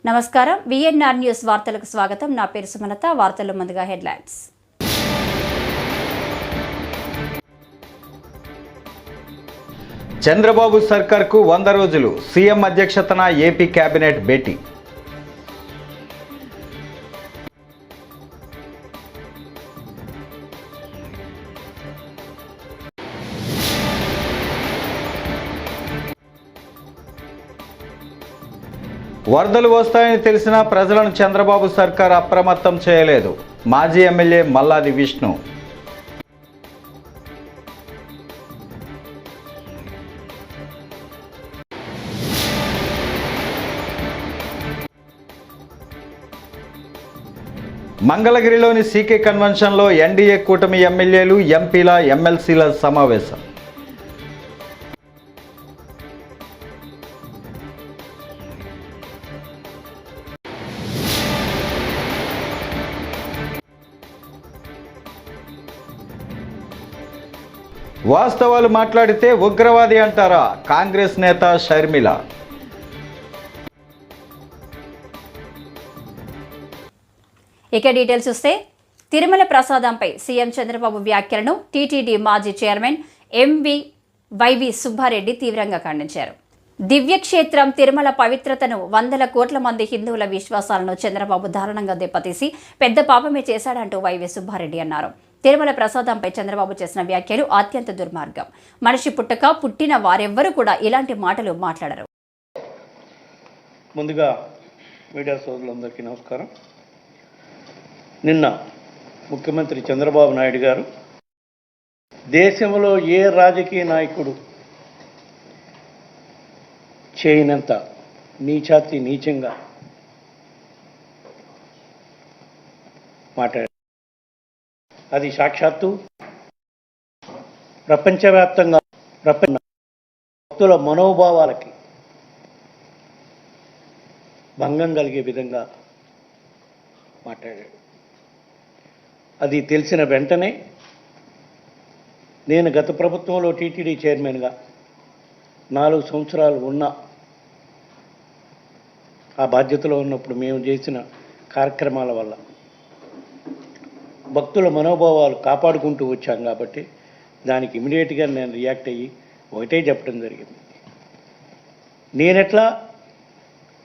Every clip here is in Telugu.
నమస్కారం విఎన్ఆర్ న్యూస్ వార్తలకు స్వాగతం. నా పేరు సుమలత. వార్తల్లో ముందుగా హెడ్లైన్స్. చంద్రబాబు సర్కార్కు 100 రోజులు. సీఎం అధ్యక్షతన ఏపీ కేబినెట్ భేటీ. వరదలు వస్తాయని తెలిసినా ప్రజలను చంద్రబాబు సర్కార్ అప్రమత్తం చేయలేదు. మాజీ ఎమ్మెల్యే మల్లాది విష్ణు. మంగళగిరిలోని సీకే కన్వెన్షన్లో ఎన్డీఏ కూటమి ఎమ్మెల్యేలు, ఎంపీల, ఎమ్మెల్సీల సమావేశం. వాస్తవాలు మాట్లాడితే ఉగ్రవాది అంటారా? కాంగ్రెస్ నేత షర్మిల. ఇక డీటెయిల్స్ చూస్తే, తిరుమల ప్రసాదంపై సీఎం చంద్రబాబు వ్యాఖ్యలను టీటీడీ మాజీ చైర్మన్ వైవి సుబ్బారెడ్డి తీవ్రంగా ఖండించారు. దివ్యక్షేత్రం తిరుమల పవిత్రతను, వందల కోట్ల మంది హిందువుల విశ్వాసాలను చంద్రబాబు దారుణంగా దెబ్బతీసి పెద్ద పాపమే చేశాడంటూ వైవి సుబ్బారెడ్డి అన్నారు. తిరుమల ప్రసాదంపై చంద్రబాబు చేసిన వ్యాఖ్యలు అత్యంత దుర్మార్గం. మనిషి పుట్టిన వారెవ్వరూ కూడా ఇలాంటి మాటలు మాట్లాడరు. ముందుగా మీడియా సోదరులందరికీ నమస్కారం. నిన్న ముఖ్యమంత్రి చంద్రబాబు నాయుడు గారు దేశంలో ఏ రాజకీయ నాయకుడు చేయనంత నీచంగా మాట్లాడారు. అది సాక్షాత్తు ప్రపంచవ్యాప్తంగా భక్తుల మనోభావాలకి భంగం కలిగే విధంగా మాట్లాడాడు. అది తెలిసిన వెంటనే నేను గత ప్రభుత్వంలో టీటీడీ చైర్మన్గా 4 సంవత్సరాలు ఉన్న ఆ బాధ్యతలో ఉన్నప్పుడు మేము చేసిన కార్యక్రమాల వల్ల భక్తుల మనోభావాలు కాపాడుకుంటూ వచ్చాం కాబట్టి దానికి ఇమీడియట్గా నేను రియాక్ట్ అయ్యి ఒకటే చెప్పడం జరిగింది. నేనెట్లా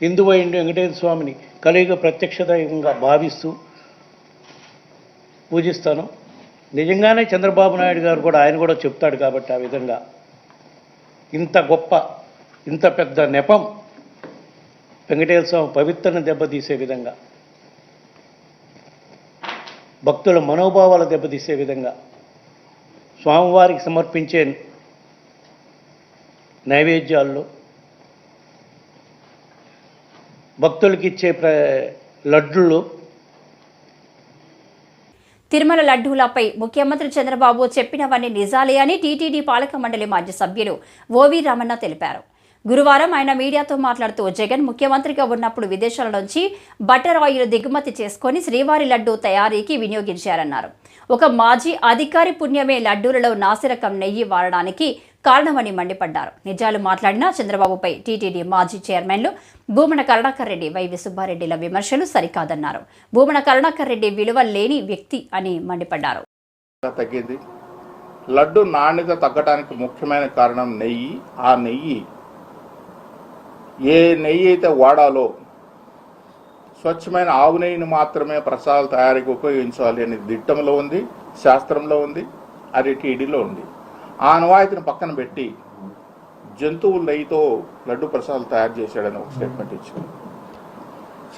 హిందువైండు వెంకటేశ్వర స్వామిని కలియుగ ప్రత్యక్ష దైవంగా భావిస్తూ పూజిస్తాను, నిజంగానే చంద్రబాబు నాయుడు గారు కూడా ఆయన కూడా చెప్తాడు కాబట్టి ఆ విధంగా ఇంత పెద్ద నెపం వెంకటేశ్వర స్వామి పవిత్రను దెబ్బతీసే విధంగా, భక్తుల మనోభావాలు దెబ్బతీసే విధంగా, స్వామివారికి సమర్పించే నైవేద్యాల్లో, భక్తులకి ఇచ్చే లడ్డుల్లో, తిరుమల లడ్డూలపై ముఖ్యమంత్రి చంద్రబాబు చెప్పినవన్నీ నిజాలే అని టీటీడీ పాలక మండలి మాజీ సభ్యులు ఓవి రామన్న తెలిపారు. గురువారం ఆయన మీడియాతో మాట్లాడుతూ, జగన్ ముఖ్యమంత్రిగా ఉన్నప్పుడు విదేశాల నుంచి బటర్ ఆయిల్ దిగుమతి చేసుకుని శ్రీవారి లడ్డూ తయారీకి వినియోగించారన్నారు. ఒక మాజీ అధికారి పుణ్యమే లడ్డూలలో నాసిరకం నెయ్యి వాడడానికి కారణమని మండిపడ్డారు. నిజాలు మాట్లాడిన చంద్రబాబుపై టీటీడీ మాజీ చైర్మన్లు భూమన కరుణాకర్ రెడ్డి, వైవి సుబ్బారెడ్డిల విమర్శలు సరికాదన్నారు. భూమన కరుణాకర్ రెడ్డి విలువ లేని వ్యక్తి అని మండిపడ్డారు. తగ్గింది. లడ్డు నాణ్యత తగ్గడానికి ముఖ్యమైన కారణం నెయ్యి. ఆ నెయ్యి ఏ నెయ్యి అయితే వాడాలో స్వచ్ఛమైన ఆవు నెయ్యిని మాత్రమే ప్రసాదాల తయారీకి ఉపయోగించాలి అని దిట్టంలో ఉంది, శాస్త్రంలో ఉంది, అది టీడీలో ఉంది. ఆ అనువాయితీని పక్కన పెట్టి జంతువుల నెయ్యితో లడ్డు ప్రసాదాలు తయారు చేశాడని ఒక స్టేట్మెంట్ ఇచ్చింది.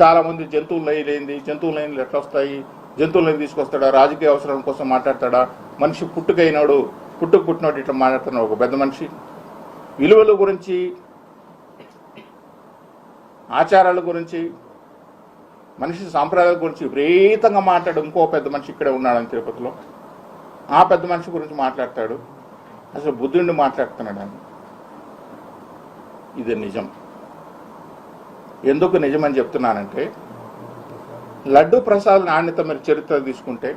చాలామంది జంతువుల నెయ్యి లేనిది, జంతువుల నెయ్యిలు ఎట్లా వస్తాయి, జంతువుల నెయ్యి తీసుకొస్తాడా, రాజకీయ అవసరం కోసం మాట్లాడతాడా, మనిషి పుట్టినోడు ఇట్లా మాట్లాడుతున్నాడు ఒక పెద్ద మనిషి. విలువల గురించి, ఆచారాల గురించి, మనిషి సాంప్రదాయాల గురించి విపరీతంగా మాట్లాడు ఇంకో పెద్ద మనిషి ఇక్కడే ఉన్నాడని తిరుపతిలో. ఆ పెద్ద మనిషి గురించి మాట్లాడతాడు. అసలు బుద్ధుడిని మాట్లాడుతున్నాడు అని. ఇది నిజం. ఎందుకు నిజమని చెప్తున్నానంటే, లడ్డు ప్రసాద్ నాణ్యత మీరు చరిత్ర తీసుకుంటే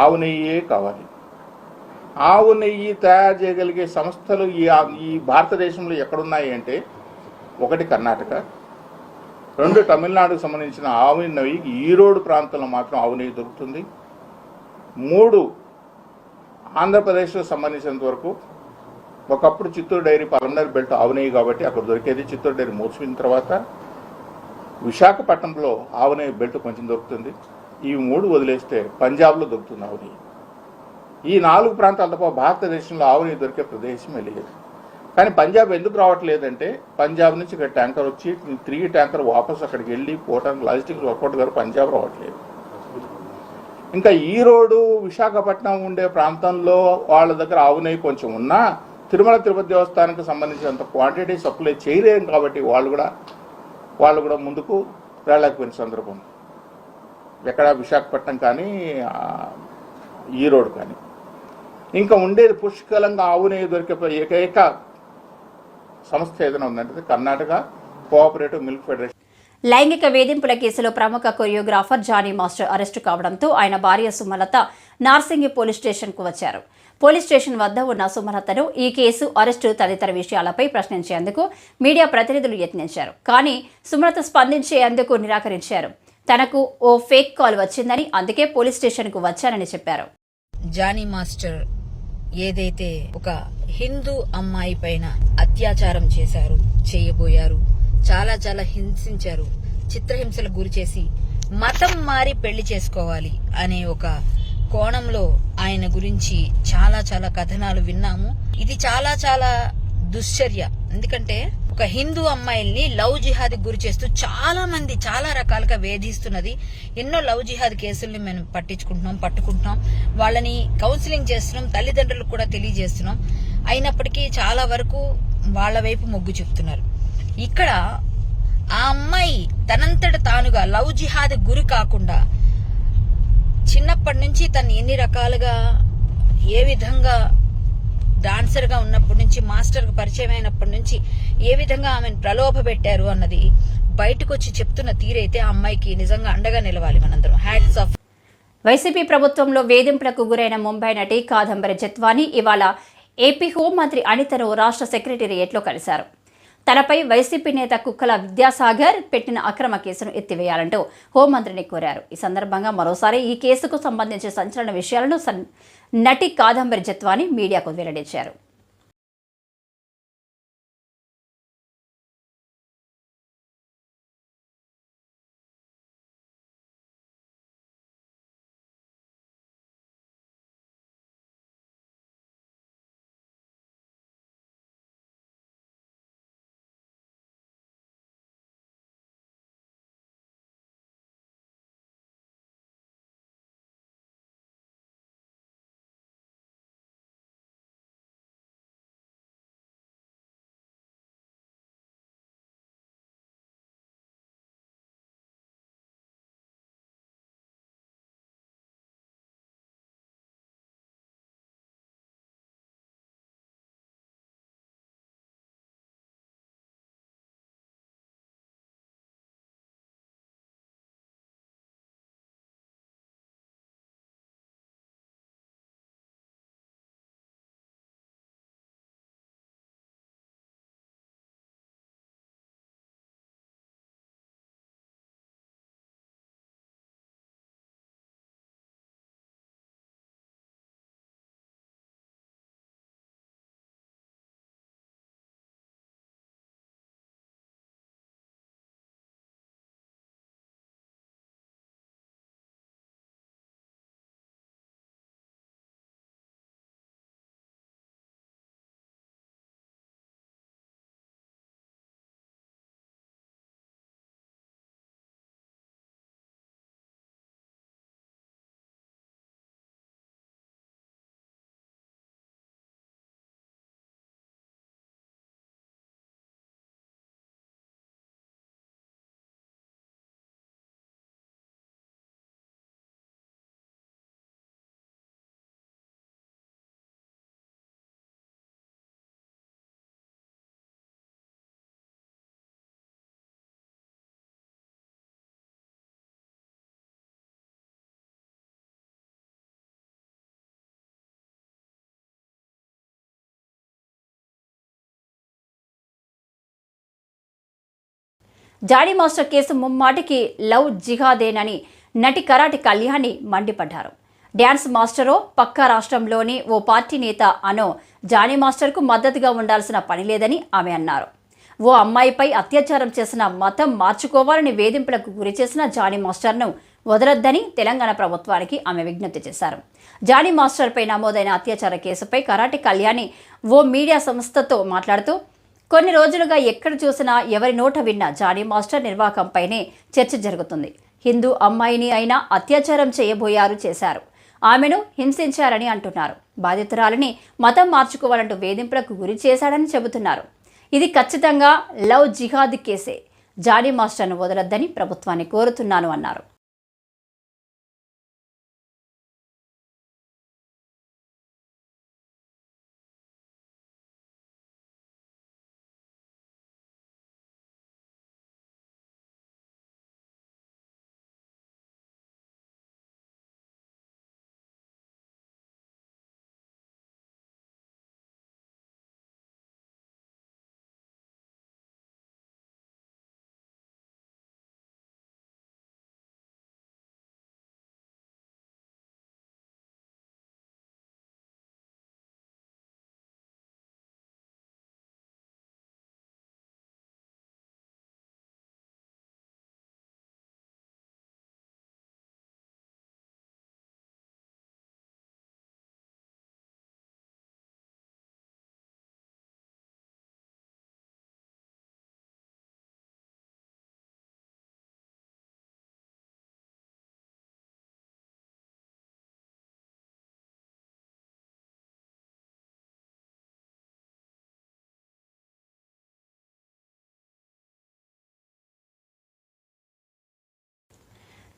ఆవు నెయ్యే కావాలి. ఆవు నెయ్యి తయారు చేయగలిగే సంస్థలు ఈ భారతదేశంలో ఎక్కడున్నాయి అంటే, ఒకటి కర్ణాటక, రెండు తమిళనాడుకు సంబంధించిన ఆవు నెయ్యి ఈరోడు ప్రాంతంలో మాత్రం ఆవు నెయ్యి దొరుకుతుంది. మూడు ఆంధ్రప్రదేశ్కు సంబంధించినంత వరకు ఒకప్పుడు చిత్తూరు డైరీ పల్మనరీ బెల్ట్ ఆవు నెయ్యి కాబట్టి అక్కడ దొరికేది. చిత్తూరు డైరీ మూసిపోయిన తర్వాత విశాఖపట్నంలో ఆవు నెయ్యి బెల్ట్ కొంచెం దొరుకుతుంది. ఈ మూడు వదిలేస్తే పంజాబ్లో దొరుకుతుంది ఆవు నెయ్యి. ఈ 4 ప్రాంతాల తప్ప భారతదేశంలో ఆవు నెయ్యి దొరికే ప్రదేశమే లేదు. కానీ పంజాబ్ ఎందుకు రావట్లేదంటే పంజాబ్ నుంచి ఇక్కడ ట్యాంకర్ వచ్చి 3 ట్యాంకర్ వాపసు అక్కడికి వెళ్ళి పోవడానికి లాజిస్టిక్స్ వర్కౌట్ గారు పంజాబ్ రావట్లేదు. ఇంకా ఈరోడు విశాఖపట్నం ఉండే ప్రాంతంలో వాళ్ళ దగ్గర ఆవు నెయ్యి కొంచెం ఉన్నా తిరుమల తిరుపతి దేవస్థానానికి సంబంధించినంత క్వాంటిటీ సప్లై చేయలేం కాబట్టి వాళ్ళు కూడా ముందుకు రాలేకపోయిన సందర్భం ఎక్కడ విశాఖపట్నం కానీ ఈరోడు కానీ. ఇంకా ఉండేది పుష్కలంగా ఆవు నెయ్యి దొరికే ఏకైక సంస్థ ఏదైనా ఉందంటే కర్ణాటక కోఆపరేటివ్ మిల్క్ ఫెడరేషన్. లైంగిక వేధింపుల కేసులో ప్రముఖ కొరియోగ్రాఫర్ జానీ మాస్టర్ అరెస్టు కావడంతో ఆయన భార్య సుమలత నార్సింగి పోలీస్ స్టేషన్కు వచ్చారు. పోలీస్ స్టేషన్ వద్ద ఉన్న సుమలతను ఈ కేసు, అరెస్టు తదితర విషయాలపై ప్రశ్నించేందుకు మీడియా ప్రతినిధులు యత్నించారు. కానీ సుమలత స్పందించేందుకు నిరాకరించారు. తనకు ఓ ఫేక్ కాల్ వచ్చిందని, అందుకే పోలీస్ స్టేషన్కు వచ్చానని చెప్పారు. జానీ మాస్టర్ ఏదైతే ఒక హిందూ అమ్మాయి పైన అత్యాచారం చేయబోయారు, చాలా చాలా హింసించారు, చిత్రహింసలకు గురి చేసి మతం మారి పెళ్లి చేసుకోవాలి అనే ఒక కోణంలో ఆయన గురించి చాలా చాలా కథనాలు విన్నాము. ఇది చాలా చాలా దుశ్చర్య. ఎందుకంటే ఒక హిందూ అమ్మాయిల్ని లవ్ జిహాద్ గురి చేస్తూ చాలా మంది చాలా రకాలుగా వేధిస్తున్నది. ఎన్నో లవ్ జిహాద్ కేసుల్ని మేము పట్టుకుంటున్నాం, వాళ్ళని కౌన్సిలింగ్ చేస్తున్నాం, తల్లిదండ్రులకు కూడా తెలియజేస్తున్నాం. అయినప్పటికీ చాలా వరకు వాళ్ళ వైపు మొగ్గు చూపుతున్నారు. ఇక్కడ ఆ అమ్మాయి తనంతట తానుగా లవ్ జిహాద్ గురి కాకుండా చిన్నప్పటి నుంచి తను ఎన్ని రకాలుగా ఏ విధంగా డాన్సర్ గా ఉన్నప్పటి నుంచి మాస్టర్ కు పరిచయం అయినప్పటి నుంచి ఏ విధంగా ఆమెను ప్రలోభ పెట్టారు అన్నది బయటకు వచ్చి చెప్తున్న తీరైతే ఆ అమ్మాయికి నిజంగా అండగా నిలవాలి మనందరం. Hats off. వైసీపీ ప్రభుత్వంలో వేధింపులకు గురైన ముంబై నటి కాదంబరి జత్వానీ ఇవాళ ఏపీ హోంమంత్రి అనితను రాష్ట్ర సెక్రటేరియట్లో కలిశారు. తనపై వైసీపీ నేత కుక్కల విద్యాసాగర్ పెట్టిన అక్రమ కేసును ఎత్తివేయాలంటూ హోంమంత్రిని కోరారు. ఈ సందర్భంగా మరోసారి ఈ కేసుకు సంబంధించి సంచలన విషయాలను నటి కాదంబరి జత్వానీ మీడియాకు వెల్లడించారు. జానీ మాస్టర్ కేసు ముమ్మాటికి లవ్ జిహాదేనని నటి కరాటి కళ్యాణి మండిపడ్డారు. డ్యాన్స్ మాస్టరో పక్క రాష్ట్రంలోని ఓ పార్టీ నేత అనో జానీ మాస్టర్కు మద్దతుగా ఉండాల్సిన పని లేదని ఆమె అన్నారు. ఓ అమ్మాయిపై అత్యాచారం చేసిన మతం మార్చుకోవాలని వేధింపులకు గురి చేసిన జానీ మాస్టర్ను వదలొద్దని తెలంగాణ ప్రభుత్వానికి ఆమె విజ్ఞప్తి చేశారు. జానీ మాస్టర్పై నమోదైన అత్యాచార కేసుపై కరాటి కళ్యాణి ఓ మీడియా సంస్థతో మాట్లాడుతూ, కొన్ని రోజులుగా ఎక్కడ చూసినా ఎవరి నోట విన్నా జానీ మాస్టర్ నిర్వాకంపైనే చర్చ జరుగుతుంది. హిందూ అమ్మాయిని అయినా అత్యాచారం చేశారు. ఆమెను హింసించారని అంటున్నారు. బాధితురాలని మతం మార్చుకోవాలంటూ వేధింపులకు గురి చేశాడని చెబుతున్నారు. ఇది ఖచ్చితంగా లవ్ జిహాద్ కేసే. జానీ మాస్టర్ను వదలొద్దని ప్రభుత్వాన్ని కోరుతున్నాను అన్నారు.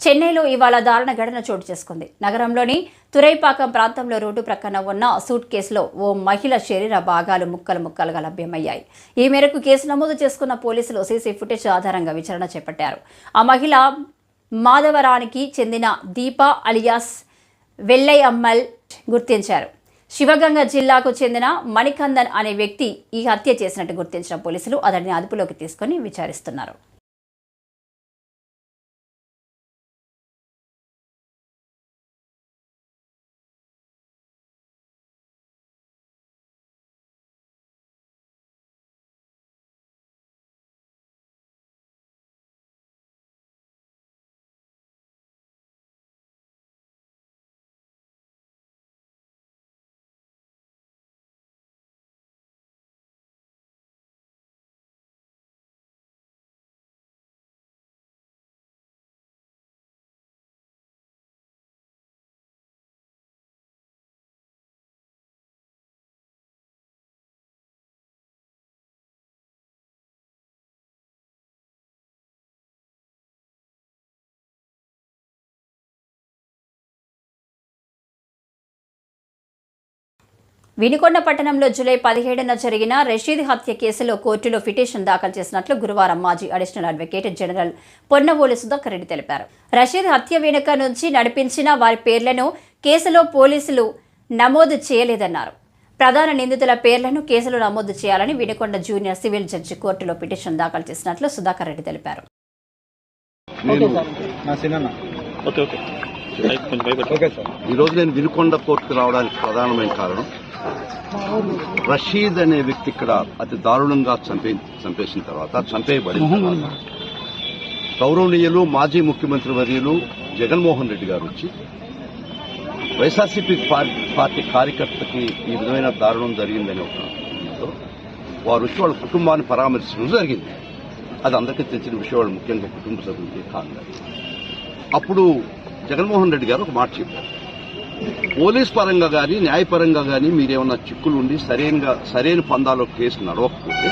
చెన్నైలో ఇవాళ దారుణ ఘటన చోటు చేసుకుంది. నగరంలోని తురైపాకం ప్రాంతంలో రోడ్డు ప్రక్కన ఉన్న సూట్ కేసులో ఓ మహిళ శరీర భాగాలు ముక్కలుగా లభ్యమయ్యాయి. ఈ మేరకు కేసు నమోదు చేసుకున్న పోలీసులు సీసీ ఫుటేజ్ ఆధారంగా విచారణ చేపట్టారు. ఆ మహిళ మాధవరానికి చెందిన దీపా అలియాస్ వెల్లై అమ్మల్ గుర్తించారు. శివగంగ జిల్లాకు చెందిన మణికందన్ అనే వ్యక్తి ఈ హత్య చేసినట్టు గుర్తించిన పోలీసులు అతడిని అదుపులోకి తీసుకుని విచారిస్తున్నారు. వినుకొండ పట్టణంలో జూలై 17న జరిగిన రషీద్ హత్య కేసులో కోర్టులో పిటిషన్ దాఖలు చేసినట్లు గురువారం మాజీ additional advocate general Ponnavolu Sudhakar Reddy తెలిపారు. రషీద్ హత్య వెనుక నుంచి నడిపించిన వారి పేర్లను కేసులో పోలీసులు నమోదు చేయలేదన్నారు. ప్రధాన నిందితుల పేర్లను కేసులో నమోదు చేయాలని వినుకొండ జూనియర్ సివిల్ జడ్జి కోర్టులో పిటిషన్ దాఖలు చేసినట్లు సుధాకర్ రెడ్డి తెలిపారు. ఈరోజు నేను వినుకొండ కోర్టుకు రావడానికి ప్రధానమైన కారణం, రషీద్ అనే వ్యక్తి ఇక్కడ అతి దారుణంగా చంపేసిన తర్వాత, చంపేయబడిన తర్వాత గౌరవనీయులు మాజీ ముఖ్యమంత్రి వర్యులు జగన్మోహన్ రెడ్డి గారు వచ్చి వైఎస్ఆర్సీపీ పార్టీ కార్యకర్తకి ఈ విధమైన దారుణం జరిగిందని ఒక వారు వచ్చి వాళ్ళ కుటుంబాన్ని పరామర్శించడం జరిగింది. అది అందరికీ తెలిసిన విషయం, వాళ్ళు ముఖ్యంగా కుటుంబ సభ్యులకి కాదు. అప్పుడు జగన్మోహన్ రెడ్డి గారు ఒక మాట చెప్పారు, పోలీస్ పరంగా కానీ న్యాయపరంగా కానీ మీరేమన్నా చిక్కులు ఉండి సరైన పందాలో కేసు నడవకపోతే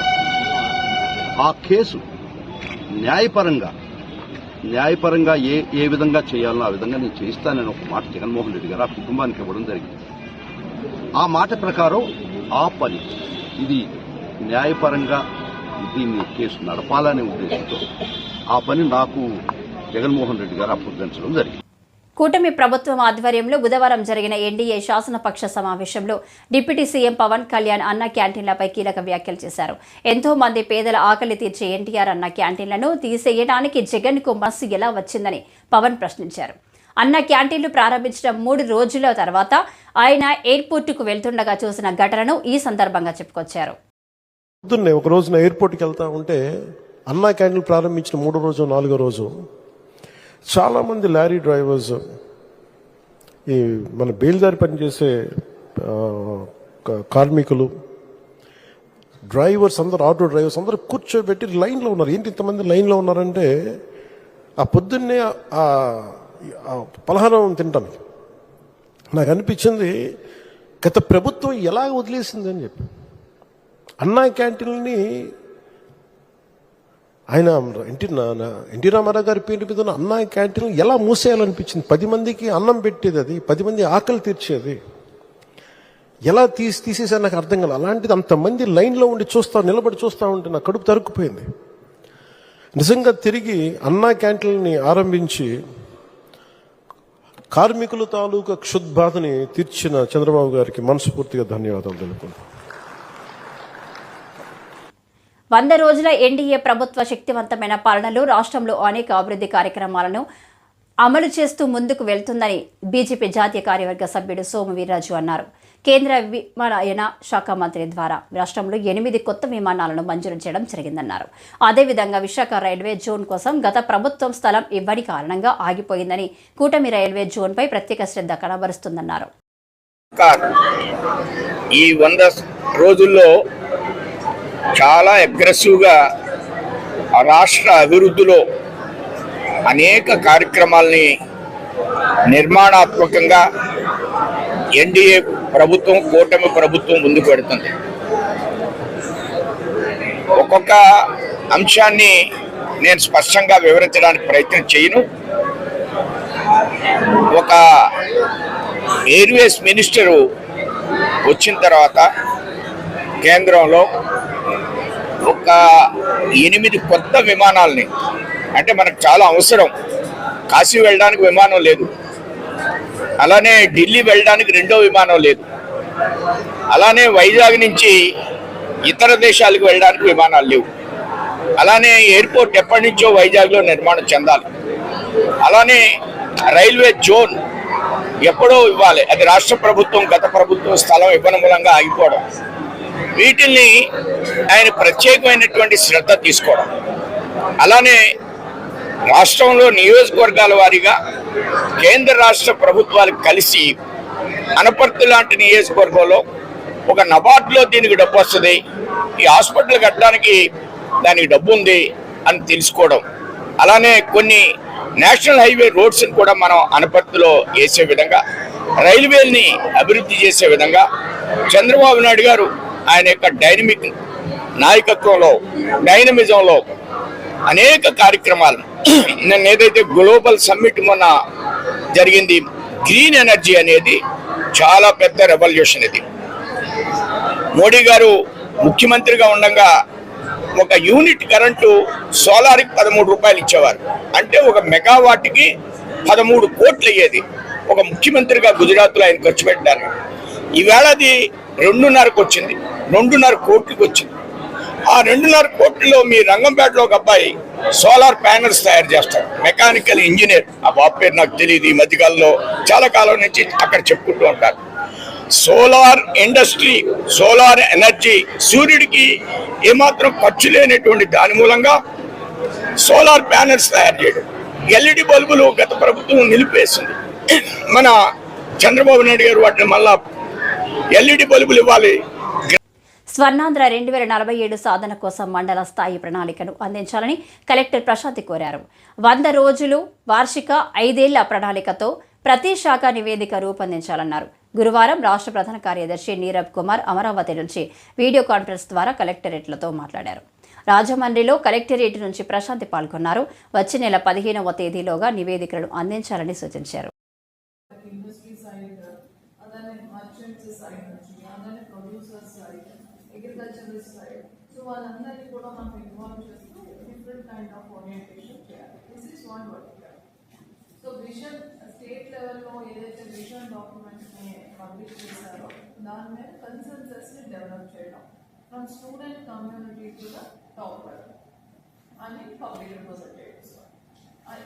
ఆ కేసు న్యాయపరంగా ఏ విధంగా చేయాలో ఆ విధంగా నేను చేయిస్తానని ఒక మాట జగన్మోహన్ రెడ్డి గారు ఆ కుటుంబానికి ఇవ్వడం జరిగింది. ఆ మాట ప్రకారం ఆ పని ఇది న్యాయపరంగా దీన్ని కేసు నడపాలనే ఉద్దేశంతో ఆ పని నాకు జగన్మోహన్ రెడ్డి గారు అప్పగించడం జరిగింది. కూటమి ప్రభుత్వం ఆధ్వర్యంలో బుధవారం జరిగిన ఎన్డీఏ శాసనపక్ష సమావేశంలో డిప్యూటీ సీఎం పవన్ కళ్యాణ్ అన్న క్యాంటీన్లపై కీలక వ్యాఖ్యలు చేశారు. ఎంతో మంది పేదల ఆకలి తీర్చే ఎన్టీఆర్ అన్న క్యాంటీన్లను తీసేయడానికి జగన్కు మనసు ఎలా వచ్చిందని పవన్ ప్రశ్నించారు. అన్న క్యాంటీన్లు ప్రారంభించిన 3 రోజుల తర్వాత ఆయన ఎయిర్పోర్టుకు వెళ్తుండగా చూసిన ఘటనను ఈ సందర్భంగా చెప్పుకొచ్చారు. పొద్దున్నే ఒక రోజున ఎయిర్పోర్ట్కి వెళ్తా ఉంటే అన్నా క్యాంటీన్ ప్రారంభించిన 3వ రోజు 4వ రోజు చాలామంది లారీ డ్రైవర్స్, ఈ మన బేల్దారి పనిచేసే కార్మికులు, డ్రైవర్స్ అందరూ, ఆటో డ్రైవర్స్ అందరూ కూర్చోబెట్టి లైన్లో ఉన్నారు. ఏంటి ఇంతమంది లైన్లో ఉన్నారంటే ఆ పొద్దున్నే ఆ పలహారం తింటాను. నాకు అనిపించింది గత ప్రభుత్వం ఎలా వదిలేసిందని చెప్పి. అన్నా క్యాంటీన్ని ఆయన ఎన్టీ రామారావు గారి పేరు మీద ఉన్న అన్నా క్యాంటీన్ ఎలా మూసేయాలనిపించింది. 10 మందికి అన్నం పెట్టేది, అది 10 మంది ఆకలి తీర్చేది, ఎలా తీసేసారు నాకు అర్థం కాదు. అలాంటిది అంతమంది లైన్లో ఉండి నిలబడి చూస్తూ ఉంటే నా కడుపు తరుక్కుపోయింది. నిజంగా తిరిగి అన్నా క్యాంటీన్ని ఆరంభించి కార్మికుల తాలూకా క్షుద్బాధని తీర్చిన చంద్రబాబు గారికి మనస్ఫూర్తిగా ధన్యవాదాలు తెలుపుకుంటున్నాను. 100 రోజుల ఎన్డీఏ ప్రభుత్వ శక్తివంతమైన పాలనలో రాష్ట్రంలో అనేక అభివృద్ధి కార్యక్రమాలను అమలు చేస్తూ ముందుకు వెళ్తుందని బీజేపీ జాతీయ కార్యవర్గ సభ్యుడు సోము వీర్రాజు అన్నారు. కేంద్ర విమానయాన శాఖ మంత్రి ద్వారా రాష్ట్రంలో 8 కొత్త విమానాలను మంజూరు చేయడం జరిగిందన్నారు. అదేవిధంగా విశాఖ రైల్వే జోన్ కోసం గత ప్రభుత్వం స్థలం ఇవ్వని కారణంగా ఆగిపోయిందని, కూటమి రైల్వే జోన్పై ప్రత్యేక శ్రద్ధ కనబరుస్తుందన్నారు. ఈ 100 రోజుల్లో చాలా అగ్రెసివ్గా రాష్ట్ర అభివృద్ధిలో అనేక కార్యక్రమాలని నిర్మాణాత్మకంగా ఎన్డీఏ ప్రభుత్వం, కూటమి ప్రభుత్వం ముందుకు పెడుతుంది. ఒక్కొక్క అంశాన్ని నేను స్పష్టంగా వివరించడానికి ప్రయత్నం చేయను. ఒక ఎయిర్వేస్ మినిస్టరు వచ్చిన తర్వాత కేంద్రంలో ఒక 8 కొత్త విమానాలని, అంటే మనకు చాలా అవసరం. కాశీ వెళ్ళడానికి విమానం లేదు, అలానే ఢిల్లీ వెళ్ళడానికి 2వ విమానం లేదు, అలానే వైజాగ్ నుంచి ఇతర దేశాలకు వెళ్ళడానికి విమానాలు లేవు, అలానే ఎయిర్పోర్ట్ ఎప్పటి నుంచో వైజాగ్లో నిర్మాణం చెందాలి, అలానే రైల్వే జోన్ ఎప్పుడో ఇవ్వాలి, అది రాష్ట్ర ప్రభుత్వం గత ప్రభుత్వం స్థలం ఇవ్వడం మూలంగా ఆగిపోవడం, వీటిల్ని ఆయన ప్రత్యేకమైనటువంటి శ్రద్ధ తీసుకోవడం, అలానే రాష్ట్రంలో నియోజకవర్గాల వారీగా కేంద్ర రాష్ట్ర ప్రభుత్వాలు కలిసి అనపర్తి లాంటి నియోజకవర్గంలో ఒక నబార్డులో దీనికి డబ్బు వస్తుంది, ఈ హాస్పిటల్ కట్టడానికి దానికి డబ్బు ఉంది అని తెలుసుకోవడం, అలానే కొన్ని నేషనల్ హైవే రోడ్స్ని కూడా మనం అనపర్తిలో వేసే విధంగా, రైల్వేల్ని అభివృద్ధి చేసే విధంగా చంద్రబాబు నాయుడు గారు ఆయన యొక్క డైనమిక్ నాయకత్వంలో, డైనమిజంలో అనేక కార్యక్రమాలు, నేను ఏదైతే గ్లోబల్ సమ్మిట్ మొన్న జరిగింది, గ్రీన్ ఎనర్జీ అనేది చాలా పెద్ద రెవల్యూషన్. ఇది మోడీ గారు ముఖ్యమంత్రిగా ఉండగా ఒక యూనిట్ కరెంటు సోలార్కి 13 రూపాయలు ఇచ్చేవారు, అంటే ఒక మెగావాట్కి 13 కోట్లు అయ్యేది. ఒక ముఖ్యమంత్రిగా గుజరాత్లో ఆయన ఖర్చు పెట్టారు. ఈవేళ అది 2.5కి వచ్చింది, 2.5 కోట్లకి వచ్చింది. ఆ 2.5 కోట్లలో మీ రంగంపేటలో ఒక అబ్బాయి సోలార్ ప్యానల్స్ తయారు చేస్తాడు, మెకానికల్ ఇంజనీర్. ఆ బాబు పేరు నాకు తెలియదు, ఈ మధ్యకాలంలో చాలా కాలం నుంచి అక్కడ చెప్పుకుంటూ ఉంటారు. సోలార్ ఇండస్ట్రీ, సోలార్ ఎనర్జీ, సూర్యుడికి ఏమాత్రం ఖర్చు లేనటువంటి దాని మూలంగా సోలార్ ప్యానల్స్ తయారు చేయడం. ఎల్ఈడి బల్బులు గత ప్రభుత్వం నిలిపేసింది, మన చంద్రబాబు నాయుడు గారు వాటిని మళ్ళా ఎల్ఈడి బల్బులు ఇవ్వాలి. స్వర్ణాంధ్ర 2047 సాధన కోసం మండల స్థాయి ప్రణాళికను అందించాలని కలెక్టర్ ప్రశాంతి కోరారు. 100 రోజులు వార్షిక 5 ఏళ్ల ప్రణాళికతో ప్రతి శాఖ నివేదిక రూపొందించాలన్నారు. గురువారం రాష్ట్ర ప్రధాన కార్యదర్శి నీరబ్ కుమార్ అమరావతి నుంచి వీడియో కాన్ఫరెన్స్ ద్వారా కలెక్టరేట్లతో మాట్లాడారు. రాజమండ్రిలో కలెక్టరేట్ నుంచి ప్రశాంతి పాల్గొన్నారు. వచ్చే నెల 15వ తేదీలోగా నివేదికలను అందించాలని సూచించారు. వాళ్ళందరినీ కూడా మనం ఇన్వాల్వ్ చేస్తూ డిఫరెంట్ కైండ్ ఆఫ్ ఓరియంటేషన్ చేయాలి. This is one work. So vision state లెవెల్లో ఏదైతే విజన్ డాక్యుమెంట్ని పబ్లిష్ చేశారో దాని మీద కన్సెన్సస్ని డెవలప్ చేయడం from student community to the top level అని పబ్లిక్ రిప్రజెంటేటివ్స్.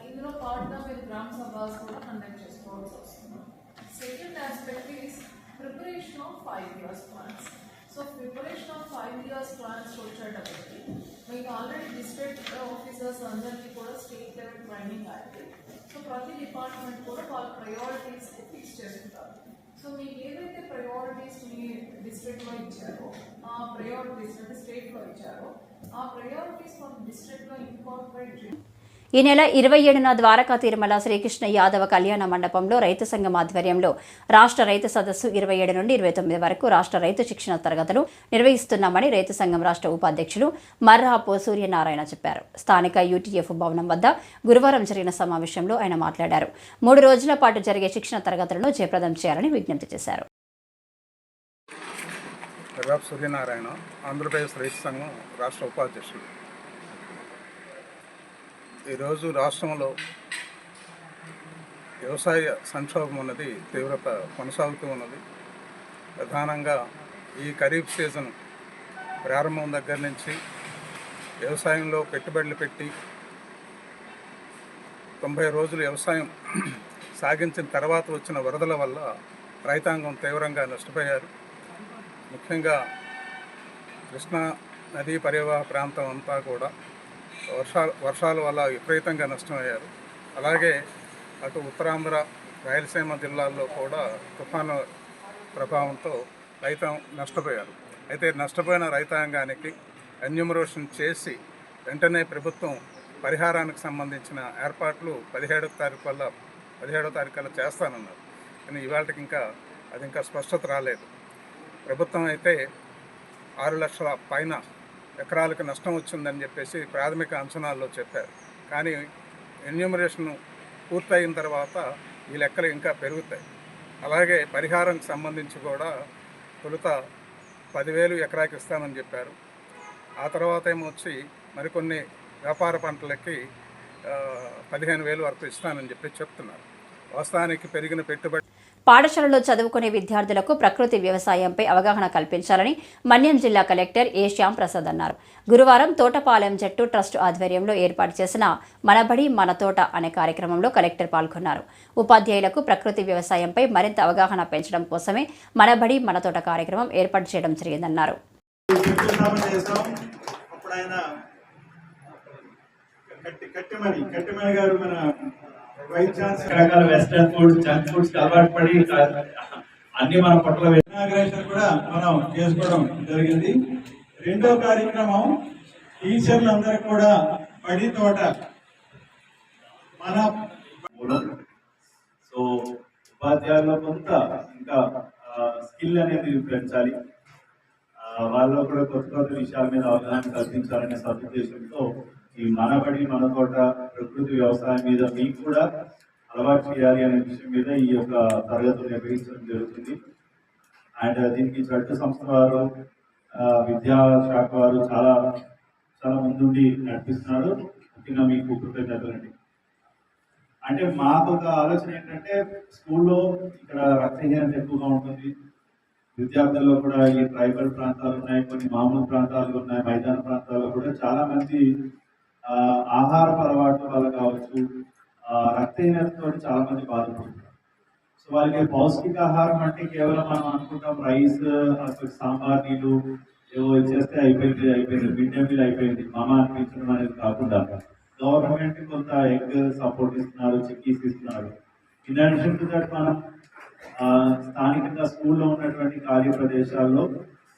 ఇందులో పార్ట్గా మీరు గ్రామ సభాస్ కూడా కండక్ట్ చేసుకోవాల్సి వస్తుంది. Second aspect is preparation of 5 years plans. So preparation of 5 years plans వచ్చేటప్పటికి మీకు ఆల్రెడీ డిస్ట్రిక్ట్ ఆఫీసర్స్ అందరికీ కూడా స్టేట్ లెవెల్ ట్రైనింగ్ అయింది. సో ప్రతి డిపార్ట్మెంట్ కూడా వాళ్ళ ప్రయారిటీస్ ఫిక్స్ చేసుకుంటారు. సో మీకు ఏదైతే ప్రయారిటీస్ మీ డిస్ట్రిక్ట్లో ఇచ్చారో ఆ ప్రయారిటీస్ అంటే స్టేట్లో ఇచ్చారో ఆ ప్రయారిటీస్ మన డిస్ట్రిక్ట్లో ఇన్కార్పొరేట్ చేయాలి. ఈ నెల 27న ద్వారకా తిరుమల శ్రీకృష్ణ యాదవ కళ్యాణ మండపంలో రైతు సంఘం ఆధ్వర్యంలో రాష్ట్ర రైతు సదస్సు 27 నుండి 29 వరకు రాష్ట్ర రైతు శిక్షణ తరగతులు నిర్వహిస్తున్నామని రైతు సంఘం రాష్ట్ర ఉపాధ్యక్షులు మర్రాపు సూర్యనారాయణ చెప్పారు. స్థానిక యూటీఎఫ్ భవనం వద్ద గురువారం జరిగిన సమావేశంలో ఆయన మాట్లాడారు. 3 రోజుల పాటు జరిగే శిక్షణ తరగతులను జయప్రదం చేయాలని విజ్ఞప్తి చేశారు. మర్రాపు సూర్యనారాయణ, ఆంధ్రప్రదేశ్ రైతు సంఘం రాష్ట్ర ఉపాధ్యక్షులు. ఈరోజు రాష్ట్రంలో వ్యవసాయ సంక్షోభం ఉన్నది తీవ్రత కొనసాగుతూ ఉన్నది. ప్రధానంగా ఈ ఖరీఫ్ సీజన్ ప్రారంభం దగ్గర నుంచి వ్యవసాయంలో పెట్టుబడులు పెట్టి 90 రోజులు వ్యవసాయం సాగించిన తర్వాత వచ్చిన వరదల వల్ల రైతాంగం తీవ్రంగా నష్టపోయారు. ముఖ్యంగా కృష్ణా నదీ పరివాహ ప్రాంతం అంతా కూడా వర్షాల వల్ల విపరీతంగా నష్టమయ్యారు. అలాగే అటు ఉత్తరాంధ్ర, రాయలసీమ జిల్లాల్లో కూడా తుఫాను ప్రభావంతో రైతం నష్టపోయారు. అయితే నష్టపోయిన రైతాంగానికి ఎన్యూమరేషన్ చేసి వెంటనే ప్రభుత్వం పరిహారానికి సంబంధించిన ఏర్పాట్లు 17వ తారీఖు చేస్తానన్నారు. కానీ ఇవాళకి అది ఇంకా స్పష్టత రాలేదు. ప్రభుత్వం అయితే 6 లక్షల పైన ఎకరాలకు నష్టం వచ్చిందని చెప్పేసి ప్రాథమిక అంచనాల్లో చెప్పారు. కానీ ఎన్యూమరేషన్ పూర్తయిన తర్వాత ఈ లెక్కలు ఇంకా పెరుగుతాయి. అలాగే పరిహారంకి సంబంధించి కూడా తొలుత 10,000 ఎకరాకి ఇస్తామని చెప్పారు. ఆ తర్వాత వచ్చి మరికొన్ని వ్యాపార పంటలకి 15,000 వరకు ఇస్తానని చెప్తున్నారు. వాస్తవానికి పెరిగిన పెట్టుబడి పాఠశాలలో చదువుకునే విద్యార్థులకు ప్రకృతి వ్యవసాయంపై అవగాహన కల్పించాలని మన్యం జిల్లా కలెక్టర్ ఏ శ్యామ్ ప్రసాద్ అన్నారు. గురువారం తోటపాలెం జట్టు ట్రస్ట్ ఆధ్వర్యంలో ఏర్పాటు చేసిన మనబడి మన తోట అనే కార్యక్రమంలో కలెక్టర్ పాల్గొన్నారు. ఉపాధ్యాయులకు ప్రకృతి వ్యవసాయంపై మరింత అవగాహన పెంచడం కోసమే మనబడి మన తోట కార్యక్రమం ఏర్పాటు చేయడం జరిగిందన్నారు. రకరకాల వెస్టర్న్ ఫుడ్స్, జంక్ ఫుడ్స్ అలవాటు పడి అన్ని మన పొట్టలో ఇనాగ్రేషన్ కూడా మనం చేసుకోవడం జరిగింది. రెండో కార్యక్రమం టీచర్లందరూ కూడా బడి తోట మన సో ఉపాధ్యాయుల్లో కొంత ఇంకా స్కిల్ అనేది పెంచాలి, వాళ్ళలో కూడా కొత్త విషయాల మీద అవగాహన కల్పించాలనే సదుద్దేశంతో ఈ మనబడి మన తోట ప్రకృతి వ్యవసాయం మీద మీకు కూడా అలవాటు చేయాలి అనే విషయం మీద ఈ యొక్క తరగతులు నిర్వహించడం జరుగుతుంది. అండ్ దీనికి జట్టు సంస్థ వారు, విద్యాశాఖ వారు చాలా చాలా ముందుండి నడిపిస్తున్నారు. ముఖ్యంగా మీకు కృతజ్ఞతలండి. అంటే మాకు ఒక ఆలోచన ఏంటంటే స్కూల్లో ఇక్కడ రక్తహీనత ఎక్కువగా ఉంటుంది. విద్యార్థుల్లో కూడా ఈ ట్రైబల్ ప్రాంతాలు ఉన్నాయి, కొన్ని మామూలు ప్రాంతాలు ఉన్నాయి, మైదాన ప్రాంతాల్లో కూడా చాలా మంది ఆహారపు అలవాటు వల్ల కావచ్చు రక్తహీనతతో చాలా మంది బాధపడుతున్నారు. సో వాళ్ళకి పౌష్టికాహారం అంటే కేవలం మనం అనుకుంటాం రైస్, సాంబార్ నీళ్ళు ఏవో చేస్తే అయిపోయింది మిడ్ డే మీల్ అయిపోయింది మామ అనిపించడం అనేది కాకుండా గవర్నమెంట్ కొంత ఎగ్ సపోర్ట్ ఇస్తున్నారు, చిక్కీస్ ఇస్తున్నారు. ఇన్ అడిషన్ టు దట్ మనం స్థానికంగా స్కూల్లో ఉన్నటువంటి ఖాళీ ప్రదేశాల్లో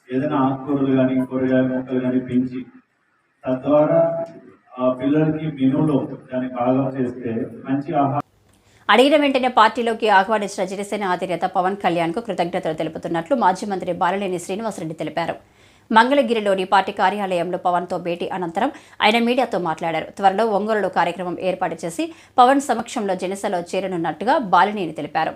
ఏదైనా ఆకుకూరలు కానీ కూరగాయల మొక్కలు కానీ పెంచి తద్వారా పిల్లలకి మెనూలో దాన్ని భాగం చేస్తే మంచి ఆహారం. అడిగిన వెంటనే పార్టీలోకి ఆహ్వానించిన జనసేన అధినేత పవన్ కళ్యాణ్ కు కృతజ్ఞతలు తెలుపుతున్నట్లు మాజీ మంత్రి బాలినేని శ్రీనివాసరెడ్డి తెలిపారు. మంగళగిరిలోని పార్టీ కార్యాలయంలో పవన్తో భేటీ అనంతరం ఆయన మీడియాతో మాట్లాడారు. త్వరలో ఒంగోలులో కార్యక్రమం ఏర్పాటు చేసి పవన్ సమక్షంలో జనసేనలో చేరనున్నట్టుగా బాలినేని తెలిపారు.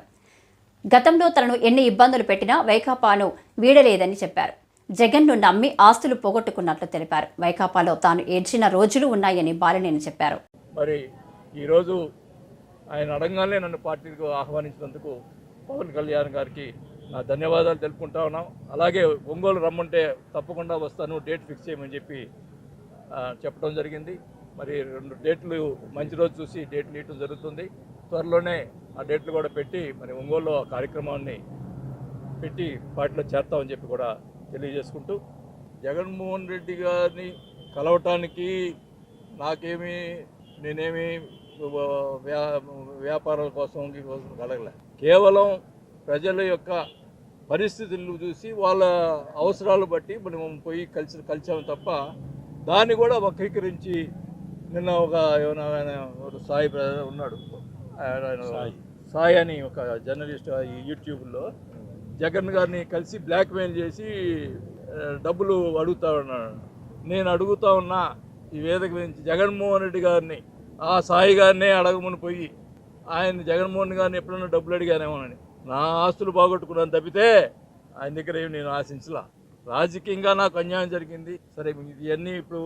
గతంలో తనను ఎన్ని ఇబ్బందులు పెట్టినా వైకాపాను వీడలేదని చెప్పారు. జగన్ను నమ్మి ఆస్తులు పోగొట్టుకున్నట్లు తెలిపారు. వైకాపాలో తాను ఏడ్చిన రోజులు ఉన్నాయని బాలినేని చెప్పారు. మరి ఈరోజు ఆయన అడగానే నన్ను పార్టీకి ఆహ్వానించినందుకు పవన్ కళ్యాణ్ గారికి నా ధన్యవాదాలు తెలుపుకుంటా ఉన్నాం. అలాగే ఒంగోలు రమ్మంటే తప్పకుండా వస్తాను, డేట్ ఫిక్స్ చేయమని చెప్పి చెప్పడం జరిగింది. మరి 2 డేట్లు మంచి రోజు చూసి డేట్లు ఇవ్వడం జరుగుతుంది. త్వరలోనే ఆ డేట్లు కూడా పెట్టి మరి ఒంగోలులో ఆ కార్యక్రమాన్ని పెట్టి పార్టీలో చేర్తామని చెప్పి కూడా తెలియజేసుకుంటూ, జగన్మోహన్ రెడ్డి గారిని కలవటానికి నేనేమి వ్యాపారాల కోసం కలగలే. కేవలం ప్రజల యొక్క పరిస్థితులను చూసి వాళ్ళ అవసరాలు బట్టి మనం పోయి కలిసాము తప్ప దాన్ని కూడా వక్రీకరించి నిన్న ఒక సాయి ఉన్నాడు, సాయి అని ఒక జర్నలిస్ట్ యూట్యూబ్లో జగన్ గారిని కలిసి బ్లాక్మెయిల్ చేసి డబ్బులు అడుగుతా ఉన్నాడు. నేను అడుగుతా ఉన్నా ఈ వేదిక నుంచి జగన్మోహన్ రెడ్డి గారిని, ఆ సాయి గారినే అడగమని పోయి ఆయన జగన్మోహన్ గారిని ఎప్పుడన్నా డబ్బులు అడిగానేమోనని. నా ఆస్తులు బాగొట్టుకున్నాను తప్పితే ఆయన దగ్గర ఏమి నేను ఆశించలా. రాజకీయంగా నాకు అన్యాయం జరిగింది. సరే ఇవన్నీ ఇప్పుడు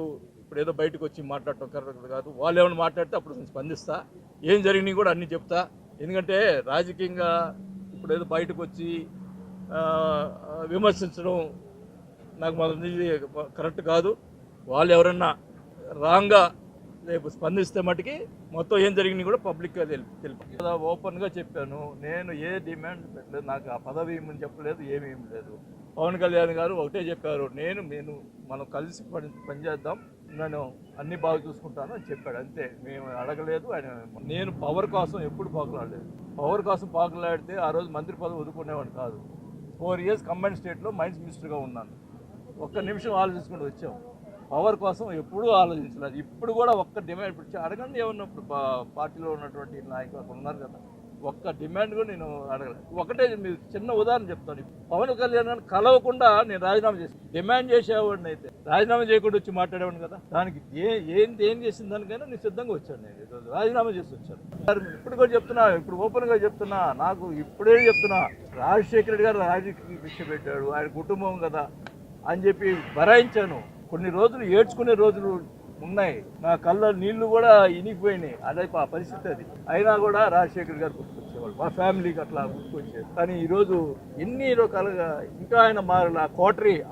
ఏదో బయటకు వచ్చి మాట్లాడటం కరెక్ట్ కాదు. వాళ్ళు ఏమైనా మాట్లాడితే అప్పుడు నేను స్పందిస్తా, ఏం జరిగినాయి కూడా అన్నీ చెప్తా. ఎందుకంటే రాజకీయంగా ఇప్పుడు ఏదో బయటకు వచ్చి విమర్శించడం నాకు మొదటి కరెక్ట్ కాదు. వాళ్ళు ఎవరన్నా రాంగ్గా రేపు స్పందిస్తే మటుకి మొత్తం ఏం జరిగినాయి కూడా పబ్లిక్గా తెలుపు. ఓపెన్గా చెప్పాను, నేను ఏ డిమాండ్ పెట్టలేదు, నాకు ఆ పదవి ఏమని చెప్పలేదు, ఏమీ లేదు. పవన్ కళ్యాణ్ గారు ఒకటే చెప్పారు, మనం కలిసి పనిచేద్దాం, నేను అన్ని బాగా చూసుకుంటాను అని చెప్పాడు. అంతే, మేము అడగలేదు. నేను పవర్ కోసం ఎప్పుడు పాకులాడలేదు. పవర్ కోసం పాకులాడితే ఆ రోజు మంత్రి పదవి వదులుకునేవాడిని కాదు. 4 years కంబైన్డ్ స్టేట్లో మైన్స్ మినిస్టర్గా ఉన్నాను. ఒక్క నిమిషం ఆలోచించుకుంటూ వచ్చాం. పవర్ కోసం ఎప్పుడూ ఆలోచించలేదు. ఇప్పుడు కూడా ఒక్క డిమాండ్ ఇప్పుడు అడగండి, ఏమన్నప్పుడు పార్టీలో ఉన్నటువంటి నాయకులు అక్కడ ఉన్నారు కదా, ఒక్క డిమాండ్ కూడా నేను అడగలేదు. ఒకటే మీరు చిన్న ఉదాహరణ చెప్తాను. పవన్ కళ్యాణ్ గారిని కలవకుండా నేను రాజీనామా చేసి డిమాండ్ చేసేవాడిని అయితే రాజీనామా చేయకుండా వచ్చి మాట్లాడేవాడిని కదా. దానికి ఏం చేసిన దానికైనా నేను సిద్ధంగా వచ్చాను. నేను ఈరోజు రాజీనామా చేసి వచ్చాను. ఇప్పుడు కూడా చెప్తున్నా, ఇప్పుడు ఓపెన్గా చెప్తున్నా, నాకు ఇప్పుడే చెప్తున్నా, రాజశేఖర రెడ్డి గారు రాజకీయ భిక్ష పెట్టాడు, ఆయన కుటుంబం కదా అని చెప్పి భరాయించాను. కొన్ని రోజులు ఏడ్చుకునే రోజులు ఉన్నాయి, నా కళ్ళ నీళ్లు కూడా ఇనిగిపోయినాయి. అదే పరిస్థితి అది. అయినా కూడా రాజశేఖర్ గారు గుర్తుకొచ్చేవాళ్ళు, మా ఫ్యామిలీకి అట్లా గుర్తుకొచ్చేది. కానీ ఈరోజు ఎన్ని రకాలుగా ఇంకా ఆయన మారల.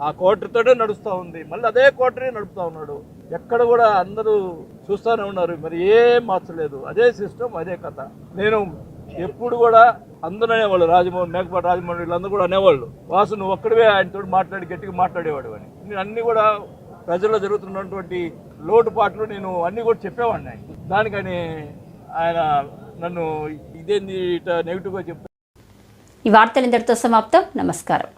ఆ కోటరీతోనే నడుస్తూ ఉంది, మళ్ళీ అదే కోటరీ నడుపుతా ఉన్నాడు. ఎక్కడ కూడా అందరూ చూస్తూనే ఉన్నారు, మరి ఏం మార్చలేదు. అదే సిస్టమ్, అదే కథ. నేను ఎప్పుడు కూడా అందరూ అనేవాళ్ళు, మేకపాటి రాజమోహన్ వీళ్ళందరూ కూడా అనేవాళ్ళు, వాసు నువ్వు ఒక్కడివే ఆయనతో మాట్లాడి గట్టిగా మాట్లాడేవాడు అని. నేను అన్నీ కూడా ప్రజల్లో జరుగుతున్నటువంటి లోటుపాట్లు నేను అన్నీ కూడా చెప్పేవాడిని. దానికని ఆయన నన్ను ఇదేంది నెగిటివ్గా చెప్తాను. ఈ వార్తలు ఇంతటితో సమాప్తం. నమస్కారం.